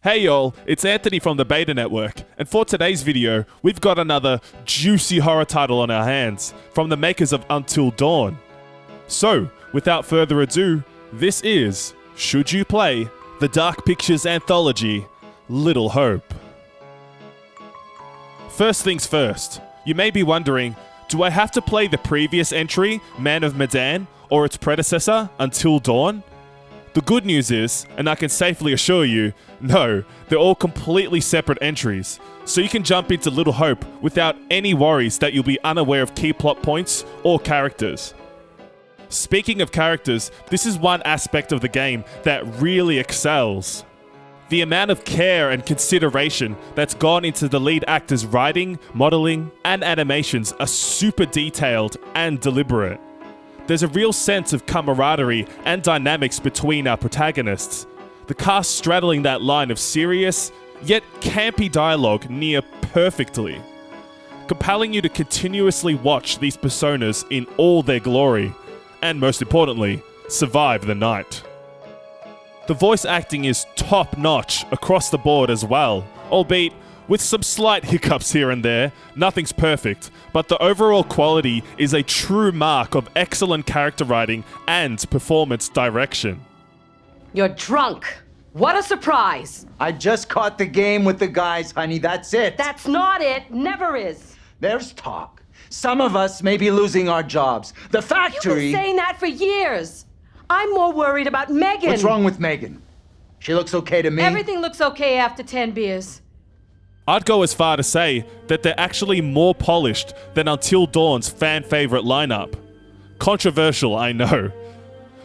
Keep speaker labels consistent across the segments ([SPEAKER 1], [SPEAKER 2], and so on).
[SPEAKER 1] Hey y'all, it's Anthony from the Beta Network, and for today's video, we've got another juicy horror title on our hands, from the makers of Until Dawn. So, without further ado, this is Should You Play the Dark Pictures anthology, Little Hope. First things first, you may be wondering, do I have to play the previous entry, Man of Medan, or its predecessor, Until Dawn? The good news is, and I can safely assure you, no, they're all completely separate entries, so you can jump into Little Hope without any worries that you'll be unaware of key plot points or characters. Speaking of characters, this is one aspect of the game that really excels. The amount of care and consideration that's gone into the lead actor's writing, modeling, and animations are super detailed and deliberate. There's a real sense of camaraderie and dynamics between our protagonists, the cast straddling that line of serious, yet campy dialogue near perfectly, compelling you to continuously watch these personas in all their glory, and most importantly, survive the night. The voice acting is top-notch across the board as well, albeit with some slight hiccups here and there. Nothing's perfect, but the overall quality is a true mark of excellent character writing and performance direction.
[SPEAKER 2] You're drunk. What a surprise.
[SPEAKER 3] I just caught the game with the guys, honey. That's it.
[SPEAKER 2] That's not it. Never is.
[SPEAKER 3] There's talk. Some of us may be losing our jobs. The
[SPEAKER 2] You've
[SPEAKER 3] factory...
[SPEAKER 2] been saying that for years. I'm more worried about Megan.
[SPEAKER 3] What's wrong with Megan? She looks okay to me.
[SPEAKER 2] Everything looks okay after 10 beers.
[SPEAKER 1] I'd go as far to say that they're actually more polished than Until Dawn's fan-favorite lineup. Controversial, I know.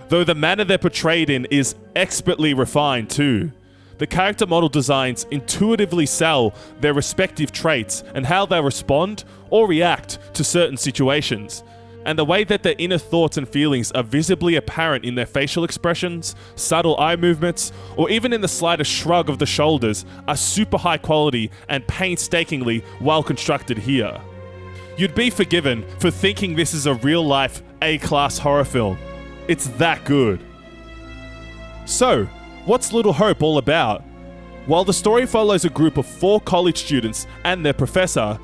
[SPEAKER 1] Though the manner they're portrayed in is expertly refined too. The character model designs intuitively sell their respective traits and how they respond or react to certain situations. And the way that their inner thoughts and feelings are visibly apparent in their facial expressions, subtle eye movements, or even in the slightest shrug of the shoulders are super high quality and painstakingly well constructed here. You'd be forgiven for thinking this is a real-life A-class horror film. It's that good. So, what's Little Hope all about? Well, the story follows a group of 4 college students and their professor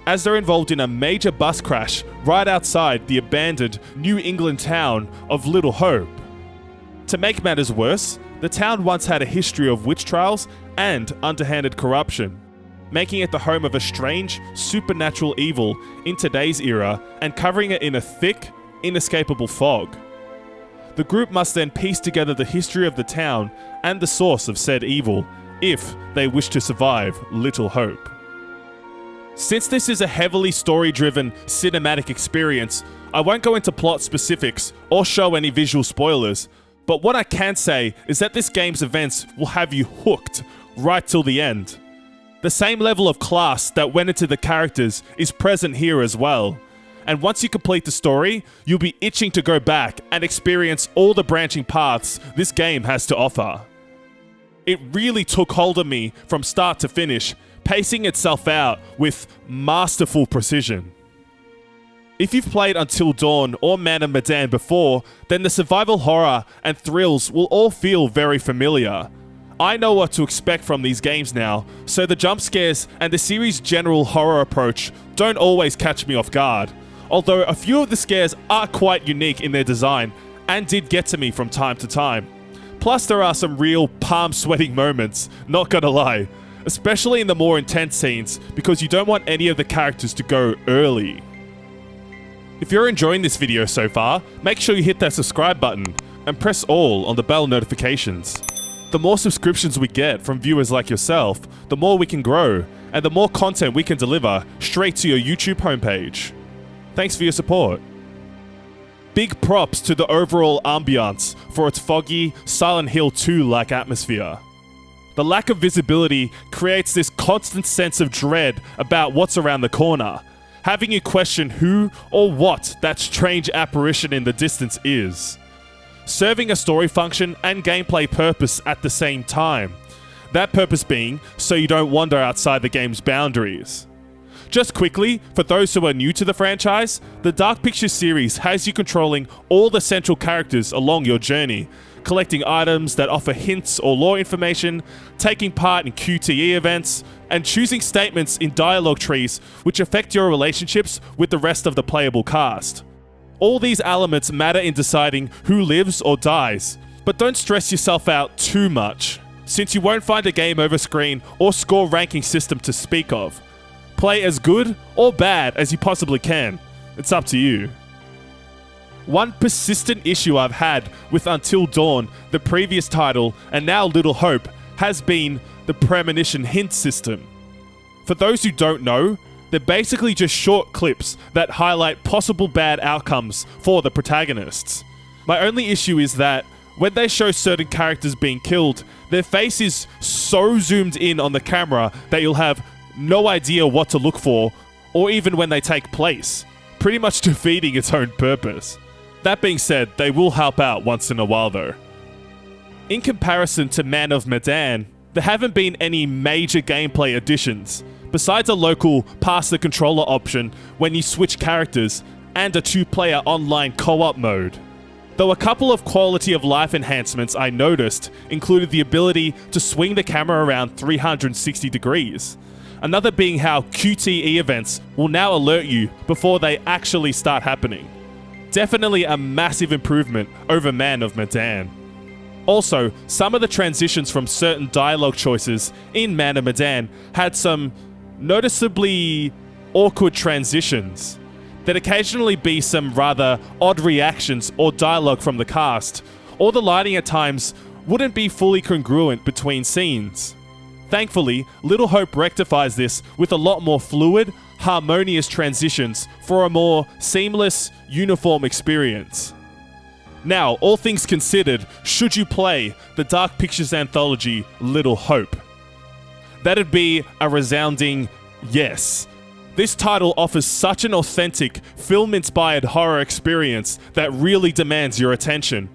[SPEAKER 1] as they're involved in a major bus crash right outside the abandoned New England town of Little Hope. To make matters worse, the town once had a history of witch trials and underhanded corruption, making it the home of a strange, supernatural evil in today's era and covering it in a thick, inescapable fog. The group must then piece together the history of the town and the source of said evil, if they wish to survive Little Hope. Since this is a heavily story-driven cinematic experience, I won't go into plot specifics or show any visual spoilers, but what I can say is that this game's events will have you hooked right till the end. The same level of class that went into the characters is present here as well, and once you complete the story, you'll be itching to go back and experience all the branching paths this game has to offer. It really took hold of me from start to finish, pacing itself out with masterful precision. If you've played Until Dawn or Man of Medan before, then the survival horror and thrills will all feel very familiar. I know what to expect from these games now, so the jump scares and the series' general horror approach don't always catch me off guard, although a few of the scares are quite unique in their design and did get to me from time to time. Plus there are some real palm-sweating moments, not gonna lie, especially in the more intense scenes, because you don't want any of the characters to go early. If you're enjoying this video so far, make sure you hit that subscribe button and press all on the bell notifications. The more subscriptions we get from viewers like yourself, the more we can grow, and the more content we can deliver straight to your YouTube homepage. Thanks for your support. Big props to the overall ambiance for its foggy, Silent Hill 2-like atmosphere. The lack of visibility creates this constant sense of dread about what's around the corner, having you question who or what that strange apparition in the distance is, serving a story function and gameplay purpose at the same time. That purpose being so you don't wander outside the game's boundaries. Just quickly, for those who are new to the franchise, the Dark Pictures series has you controlling all the central characters along your journey, collecting items that offer hints or lore information, taking part in QTE events, and choosing statements in dialogue trees which affect your relationships with the rest of the playable cast. All these elements matter in deciding who lives or dies, but don't stress yourself out too much, since you won't find a game over screen or score ranking system to speak of. Play as good or bad as you possibly can. It's up to you. One persistent issue I've had with Until Dawn, the previous title, and now Little Hope, has been the premonition hint system. For those who don't know, they're basically just short clips that highlight possible bad outcomes for the protagonists. My only issue is that when they show certain characters being killed, their face is so zoomed in on the camera that you'll have no idea what to look for, or even when they take place, pretty much defeating its own purpose. That being said, they will help out once in a while though. In comparison to Man of Medan, there haven't been any major gameplay additions, besides a local pass the controller option when you switch characters, and a 2-player online co-op mode. Though a couple of quality of life enhancements I noticed included the ability to swing the camera around 360 degrees. Another being how QTE events will now alert you before they actually start happening. Definitely a massive improvement over Man of Medan. Also, some of the transitions from certain dialogue choices in Man of Medan had some noticeably awkward transitions. There'd occasionally be some rather odd reactions or dialogue from the cast, or the lighting at times wouldn't be fully congruent between scenes. Thankfully, Little Hope rectifies this with a lot more fluid, harmonious transitions for a more seamless, uniform experience. Now, all things considered, should you play the Dark Pictures anthology Little Hope? That'd be a resounding yes. This title offers such an authentic, film-inspired horror experience that really demands your attention.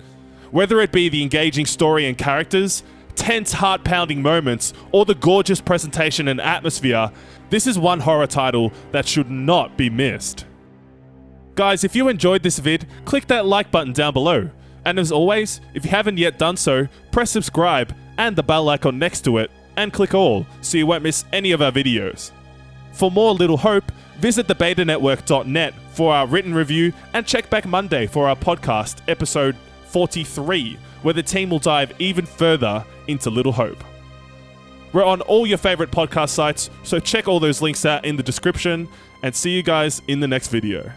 [SPEAKER 1] Whether it be the engaging story and characters, tense, heart-pounding moments, or the gorgeous presentation and atmosphere, this is one horror title that should not be missed. Guys, if you enjoyed this vid, click that like button down below. And as always, if you haven't yet done so, press subscribe and the bell icon next to it, and click all so you won't miss any of our videos. For more Little Hope, visit thebetanetwork.net for our written review, and check back Monday for our podcast, episode 43, where the team will dive even further into Little Hope. We're on all your favorite podcast sites, so check all those links out in the description, and see you guys in the next video.